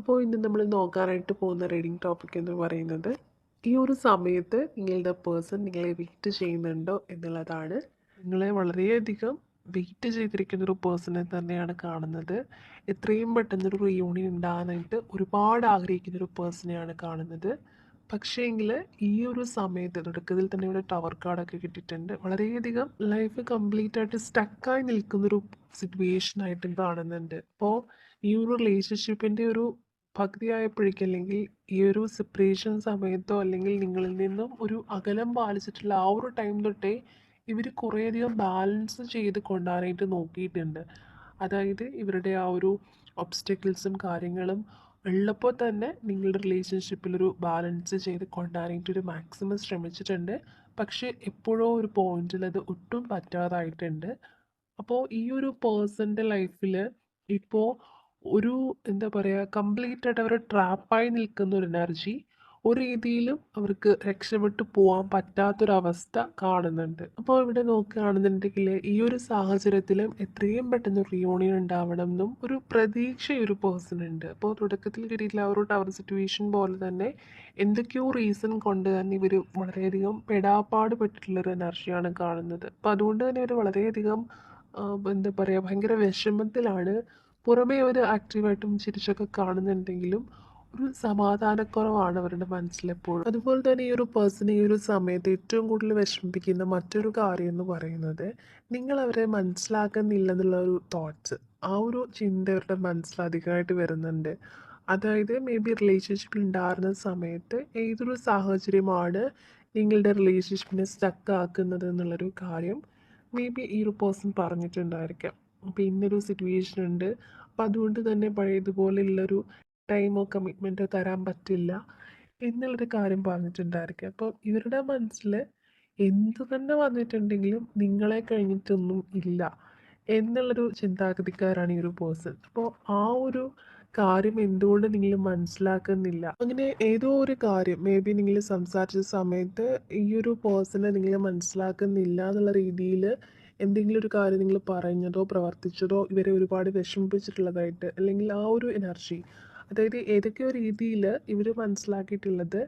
അപ്പോൾ ഇന്ന് നമ്മൾ നോക്കാനായിട്ട് പോകുന്ന റീഡിംഗ് ടോപ്പിക് എന്ന് പറയുന്നത് ഈ ഒരു സമയത്ത് നിങ്ങളുടെ പേഴ്സൺ നിങ്ങളെ വെയിറ്റ് ചെയ്യുന്നുണ്ടോ എന്നുള്ളതാണ്. നിങ്ങളെ വളരെയധികം വെയിറ്റ് ചെയ്തിരിക്കുന്ന ഒരു പേഴ്സണെ തന്നെയാണ് കാണുന്നത്. എത്രയും പെട്ടെന്നൊരു റിയൂണിയൻ ഉണ്ടാകാനായിട്ട് ഒരുപാട് ആഗ്രഹിക്കുന്ന ഒരു പേഴ്സണെയാണ് കാണുന്നത്. പക്ഷേ എങ്കിൽ ഈ ഒരു സമയത്ത് തുടക്കത്തിൽ തന്നെ ഇവിടെ ടവർ കാർഡൊക്കെ കിട്ടിയിട്ടുണ്ട്. വളരെയധികം ലൈഫ് കംപ്ലീറ്റ് ആയിട്ട് സ്റ്റക്കായി നിൽക്കുന്നൊരു സിറ്റുവേഷൻ ആയിട്ടും കാണുന്നുണ്ട്. അപ്പോൾ ഈ ഒരു റിലേഷൻഷിപ്പിൻ്റെ ഒരു പകുതിയായപ്പോഴേക്കും അല്ലെങ്കിൽ ഈ ഒരു സെപ്പറേഷൻ സമയത്തോ അല്ലെങ്കിൽ നിങ്ങളിൽ നിന്നും ഒരു അകലം പാലിച്ചിട്ടുള്ള ആ ഒരു ടൈം തൊട്ടേ ഇവർ കുറേയധികം ബാലൻസ് ചെയ്ത് കൊണ്ടുവരാനായിട്ട് നോക്കിയിട്ടുണ്ട്. അതായത് ഇവരുടെ ആ ഒരു ഒബ്സ്റ്റക്കിൾസും കാര്യങ്ങളും ഉള്ളപ്പോൾ തന്നെ നിങ്ങളുടെ റിലേഷൻഷിപ്പിലൊരു ബാലൻസ് ചെയ്ത് കൊണ്ടുവരാനായിട്ടൊരു മാക്സിമം ശ്രമിച്ചിട്ടുണ്ട്. പക്ഷേ എപ്പോഴോ ഒരു പോയിന്റിൽ അത് ഒട്ടും പറ്റാതായിട്ടുണ്ട്. അപ്പോൾ ഈ ഒരു പേഴ്സൻ്റെ ലൈഫിൽ ഇപ്പോൾ ഒരു എന്താ പറയുക, കംപ്ലീറ്റ് ആയിട്ട് അവർ ട്രാപ്പായി നിൽക്കുന്ന ഒരു എനർജി, ഒരു രീതിയിലും അവർക്ക് രക്ഷപ്പെട്ടു പോകാൻ പറ്റാത്തൊരവസ്ഥ കാണുന്നുണ്ട്. അപ്പോൾ ഇവിടെ നോക്കുകയാണെന്നുണ്ടെങ്കിൽ ഈ ഒരു സാഹചര്യത്തിലും എത്രയും പെട്ടെന്ന് റിയൂണിയൻ ഉണ്ടാവണം എന്നും ഒരു പ്രതീക്ഷ ഒരു പേഴ്സൺ ഉണ്ട്. അപ്പോൾ തുടക്കത്തിൽ കിട്ടിയിട്ടുള്ള ആ ഒരു ടവർ സിറ്റുവേഷൻ പോലെ തന്നെ എന്തൊക്കെയോ റീസൺ കൊണ്ട് തന്നെ ഇവർ വളരെയധികം പെടാപ്പാട് പെട്ടിട്ടുള്ളൊരു എനർജിയാണ് കാണുന്നത്. അപ്പോൾ അതുകൊണ്ട് തന്നെ ഇവർ വളരെയധികം എന്താ പറയുക, ഭയങ്കര വിഷമത്തിലാണ്. പുറമേ ഒരു ആക്റ്റീവായിട്ടും ചിരിച്ചൊക്കെ കാണുന്നുണ്ടെങ്കിലും ഒരു സമാധാനക്കുറവാണ് അവരുടെ മനസ്സിലെപ്പോഴും. അതുപോലെ തന്നെ ഈ ഒരു പേഴ്സൺ ഈ ഒരു സമയത്ത് ഏറ്റവും കൂടുതൽ വിഷമിപ്പിക്കുന്ന മറ്റൊരു കാര്യം എന്ന് പറയുന്നത് നിങ്ങൾ അവരെ മനസ്സിലാക്കുന്നില്ല എന്നുള്ള ഒരു തോട്ട്സ്, ആ ഒരു ചിന്ത അവരുടെ മനസ്സിൽ അധികമായിട്ട് വരുന്നുണ്ട്. അതായത് മേ ബി റിലേഷൻഷിപ്പിൽ ഉണ്ടായിരുന്ന സമയത്ത് ഏതൊരു സാഹചര്യമാണ് നിങ്ങളുടെ റിലേഷൻഷിപ്പിനെ സ്റ്റക്ക് ആക്കുന്നത് എന്നുള്ളൊരു കാര്യം മേ ബി ഈ ഒരു പേഴ്സൺ പറഞ്ഞിട്ടുണ്ടായിരിക്കാം. അപ്പോൾ ഇന്നൊരു സിറ്റുവേഷൻ ഉണ്ട്, അപ്പം അതുകൊണ്ട് തന്നെ പഴയതുപോലെയുള്ളൊരു ടൈമോ കമ്മിറ്റ്മെൻറ്റോ തരാൻ പറ്റില്ല എന്നുള്ളൊരു കാര്യം പറഞ്ഞിട്ടുണ്ടായിരിക്കും. അപ്പോൾ ഇവരുടെ മനസ്സിൽ എന്തു തന്നെ വന്നിട്ടുണ്ടെങ്കിലും നിങ്ങളെ കഴിഞ്ഞിട്ടൊന്നും ഇല്ല എന്നുള്ളൊരു ചിന്താഗതിക്കാരാണ് ഈ ഒരു പേഴ്സൺ. അപ്പോൾ ആ ഒരു കാര്യം എന്തുകൊണ്ട് നിങ്ങൾ മനസ്സിലാക്കുന്നില്ല, അങ്ങനെ ഏതോ ഒരു കാര്യം മേ ബി നിങ്ങൾ സംസാരിച്ച സമയത്ത് ഈ ഒരു പേഴ്സണെ നിങ്ങൾ മനസ്സിലാക്കുന്നില്ല എന്നുള്ള രീതിയിൽ എന്തെങ്കിലും ഒരു കാര്യം നിങ്ങൾ പറഞ്ഞതോ പ്രവർത്തിച്ചതോ ഇവരെ ഒരുപാട് വിഷമിപ്പിച്ചിട്ടുള്ളതായിട്ട്, അല്ലെങ്കിൽ ആ ഒരു എനർജി, അതായത് ഏതൊക്കെയോ രീതിയിൽ ഇവർ മനസ്സിലാക്കിയിട്ടുള്ളത്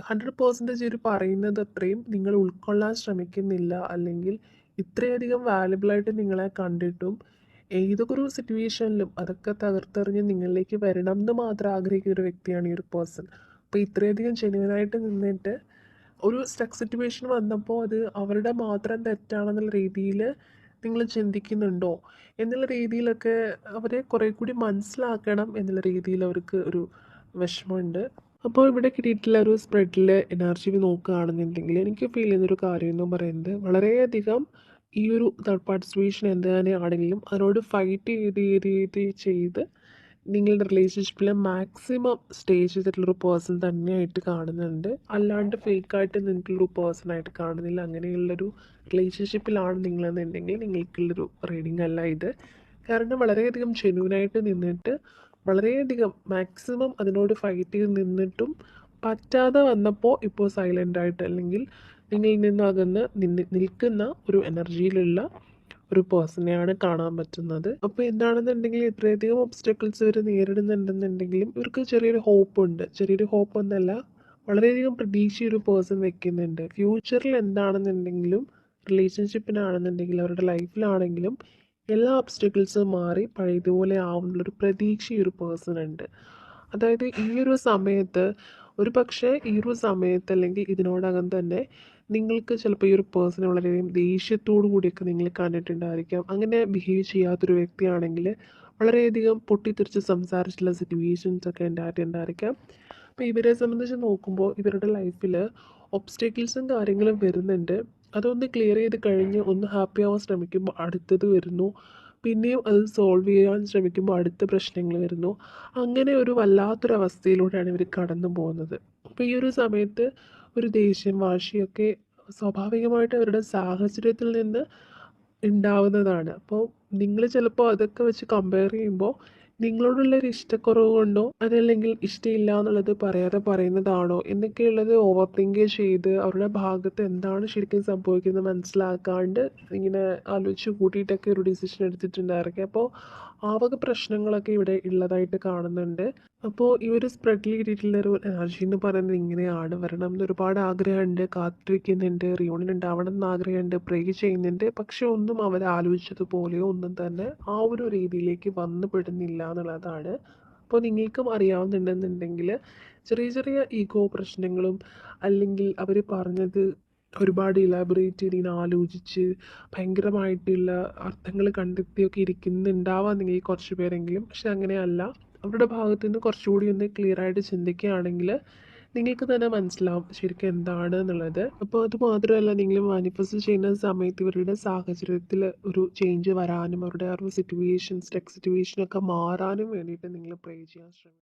100% ഇവർ പറയുന്നത് അത്രയും നിങ്ങൾ ഉൾക്കൊള്ളാൻ ശ്രമിക്കുന്നില്ല, അല്ലെങ്കിൽ ഇത്രയധികം വാല്യുബിളായിട്ട് നിങ്ങളെ കണ്ടിട്ടും ഏതൊക്കെ ഒരു സിറ്റുവേഷനിലും അതൊക്കെ തകർത്തെറിഞ്ഞ് നിങ്ങളിലേക്ക് വരണം എന്ന് മാത്രം ആഗ്രഹിക്കുന്ന ഒരു വ്യക്തിയാണ് ഈ ഒരു പേഴ്സൺ. അപ്പോൾ ഇത്രയധികം ജെന്യുവനായിട്ട് നിന്നിട്ട് ഒരു സ്റ്റക്ക് സിറ്റുവേഷൻ വന്നപ്പോൾ അത് അവരുടെ മാത്രം തെറ്റാണെന്നുള്ള രീതിയിൽ നിങ്ങൾ ചിന്തിക്കുന്നുണ്ടോ എന്നുള്ള രീതിയിലൊക്കെ അവരെ കുറേ കൂടി മനസ്സിലാക്കണം എന്നുള്ള രീതിയിൽ അവർക്ക് ഒരു വിഷമമുണ്ട്. അപ്പോൾ ഇവിടെ കിട്ടിയിട്ടുള്ള ഒരു സ്പ്രെഡിൽ എനർജി നോക്കുകയാണെന്നുണ്ടെങ്കിൽ എനിക്ക് ഫീൽ ചെയ്യുന്നൊരു കാര്യം എന്ന് പറയുന്നത് വളരെയധികം ഈ ഒരു തേർഡ് പാർട്ടി സിറ്റുവേഷൻ എന്ത് തന്നെയാണെങ്കിലും അതിനോട് ഫൈറ്റ് ചെയ്ത് നിങ്ങളുടെ റിലേഷൻഷിപ്പിൽ മാക്സിമം സ്റ്റേ ചെയ്തിട്ടുള്ളൊരു പേഴ്സൺ തന്നെയായിട്ട് കാണുന്നുണ്ട്. അല്ലാണ്ട് ഫേക്കായിട്ട് നിങ്ങൾക്കുള്ളൊരു പേഴ്സണായിട്ട് കാണുന്നില്ല. അങ്ങനെയുള്ളൊരു റിലേഷൻഷിപ്പിലാണ് നിങ്ങളെന്നുണ്ടെങ്കിൽ നിങ്ങൾക്കുള്ളൊരു റീഡിംഗ് അല്ല ഇത്. കാരണം വളരെയധികം ജെന്യൂനായിട്ട് നിന്നിട്ട് വളരെയധികം മാക്സിമം അതിനോട് ഫൈറ്റ് ചെയ്ത് നിന്നിട്ടും പറ്റാതെ വന്നപ്പോൾ ഇപ്പോൾ സൈലൻ്റായിട്ട് അല്ലെങ്കിൽ നിങ്ങളിൽ നിന്ന് അകന്ന് നിൽക്കുന്ന ഒരു എനർജിയിലുള്ള ഒരു പേഴ്സണെയാണ് കാണാൻ പറ്റുന്നത്. അപ്പോൾ എന്താണെന്നുണ്ടെങ്കിൽ ഇത്രയധികം ഒബ്സ്റ്റക്കിൾസ് ഇവർ നേരിടുന്നുണ്ടെന്നുണ്ടെങ്കിലും ഇവർക്ക് ചെറിയൊരു ഹോപ്പ് ഉണ്ട്. ചെറിയൊരു ഹോപ്പ് എന്നല്ല, വളരെയധികം പ്രതീക്ഷ ഒരു പേഴ്സൺ വെക്കുന്നുണ്ട്. ഫ്യൂച്ചറിൽ എന്താണെന്നുണ്ടെങ്കിലും റിലേഷൻഷിപ്പിനാണെന്നുണ്ടെങ്കിലും അവരുടെ ലൈഫിലാണെങ്കിലും എല്ലാ ഒബ്സ്റ്റക്കിൾസും മാറി പഴയതുപോലെ ആവുന്നുള്ളൊരു പ്രതീക്ഷ ഒരു പേഴ്സൺ ഉണ്ട്. അതായത് ഈ ഒരു സമയത്ത് ഒരു പക്ഷേ ഈ ഒരു സമയത്ത് അല്ലെങ്കിൽ ഇതിനോടകം തന്നെ നിങ്ങൾക്ക് ചിലപ്പോൾ ഈ ഒരു പേഴ്സണെ വളരെയധികം ദേഷ്യത്തോടു കൂടിയൊക്കെ നിങ്ങൾ കണ്ടിട്ടുണ്ടായിരിക്കാം. അങ്ങനെ ബിഹേവ് ചെയ്യാത്തൊരു വ്യക്തിയാണെങ്കിൽ വളരെയധികം പൊട്ടിത്തെറിച്ച് സംസാരിച്ചിട്ടുള്ള സിറ്റുവേഷൻസ് ഒക്കെ ഉണ്ടായിട്ടുണ്ടായിരിക്കാം. അപ്പോൾ ഇവരെ സംബന്ധിച്ച് നോക്കുമ്പോൾ ഇവരുടെ ലൈഫിൽ ഒബ്സ്റ്റക്കിൾസും കാര്യങ്ങളും വരുന്നുണ്ട്. അതൊന്ന് ക്ലിയർ ചെയ്ത് കഴിഞ്ഞ് ഒന്ന് ഹാപ്പി ആവാൻ ശ്രമിക്കുമ്പോൾ അടുത്തത് വരുന്നു, പിന്നെയും അത് സോൾവ് ചെയ്യാൻ ശ്രമിക്കുമ്പോൾ അടുത്ത പ്രശ്നങ്ങൾ വരുന്നു. അങ്ങനെ ഒരു വല്ലാത്തൊരവസ്ഥയിലൂടെയാണ് ഇവർ കടന്നു പോകുന്നത്. അപ്പോൾ ഈ ഒരു സമയത്ത് ഒരു ദേഷ്യം വാശിയൊക്കെ സ്വാഭാവികമായിട്ട് അവരുടെ സാഹചര്യത്തിൽ നിന്ന് ഉണ്ടാവുന്നതാണ്. അപ്പോൾ നിങ്ങൾ ചിലപ്പോൾ അതൊക്കെ വെച്ച് കമ്പയർ ചെയ്യുമ്പോൾ നിങ്ങളോടുള്ളൊരു ഇഷ്ടക്കുറവ് കൊണ്ടോ അതല്ലെങ്കിൽ ഇഷ്ടമില്ല എന്നുള്ളത് പറയാതെ പറയുന്നതാണോ എന്നൊക്കെയുള്ളത് ഓവർ തിങ്ക് ചെയ്ത് അവരുടെ ഭാഗത്ത് എന്താണ് ശരിക്കും സംഭവിക്കുന്നത് മനസ്സിലാക്കാണ്ട് ഇങ്ങനെ ആലോചിച്ച് കൂട്ടിയിട്ടൊക്കെ ഒരു ഡിസിഷൻ എടുത്തിട്ടുണ്ടായിരിക്കും. അപ്പോൾ ആ വക പ്രശ്നങ്ങളൊക്കെ ഇവിടെ ഉള്ളതായിട്ട് കാണുന്നുണ്ട്. അപ്പോൾ ഈ ഒരു സ്പ്രെഡിൽ കിട്ടിയിട്ടുള്ള ഒരു എനർജി എന്ന് പറയുന്നത് ഇങ്ങനെയാണ്. വരണം എന്ന് ഒരുപാട് ആഗ്രഹമുണ്ട്, കാത്തിരിക്കുന്നുണ്ട്, റിയൂണിയൻ ഉണ്ടാവണം എന്ന് ആഗ്രഹമുണ്ട്, പ്രേ ചെയ്യുന്നുണ്ട്. പക്ഷെ ഒന്നും അവർ ആലോചിച്ചതുപോലെയോ ഒന്നും തന്നെ ആ ഒരു രീതിയിലേക്ക് വന്നു പെടുന്നില്ല എന്നുള്ളതാണ്. അപ്പോൾ നിങ്ങൾക്കും അറിയാവുന്നുണ്ടെന്നുണ്ടെങ്കിൽ ചെറിയ ചെറിയ ഈഗോ പ്രശ്നങ്ങളും, അല്ലെങ്കിൽ അവർ പറഞ്ഞത് ഒരുപാട് ഇലാബറേറ്റ് ചെയ്ത് ഇങ്ങനെ ആലോചിച്ച് ഭയങ്കരമായിട്ടുള്ള അർത്ഥങ്ങൾ കണ്ടെത്തിയൊക്കെ ഇരിക്കുന്നുണ്ടാവാം നിങ്ങൾ കുറച്ച് പേരെങ്കിലും. പക്ഷെ അങ്ങനെയല്ല. അവരുടെ ഭാഗത്തു നിന്ന് കുറച്ചുകൂടി ഒന്ന് ക്ലിയർ ആയിട്ട് ചിന്തിക്കുകയാണെങ്കിൽ നിങ്ങൾക്ക് തന്നെ മനസ്സിലാവും ശരിക്കും എന്താണ് എന്നുള്ളത്. അപ്പോൾ അത് മാത്രമല്ല, നിങ്ങൾ മാനിഫെസ്റ്റ് ചെയ്യുന്ന സമയത്ത് ഇവരുടെ സാഹചര്യത്തിൽ ഒരു ചേഞ്ച് വരാനും അവരുടെ ആ ഒരു സിറ്റുവേഷൻസ് ടെക് സിറ്റുവേഷനൊക്കെ മാറാനും വേണ്ടിയിട്ട് നിങ്ങൾ പ്രേ ചെയ്യാൻ ശ്രമിക്കും.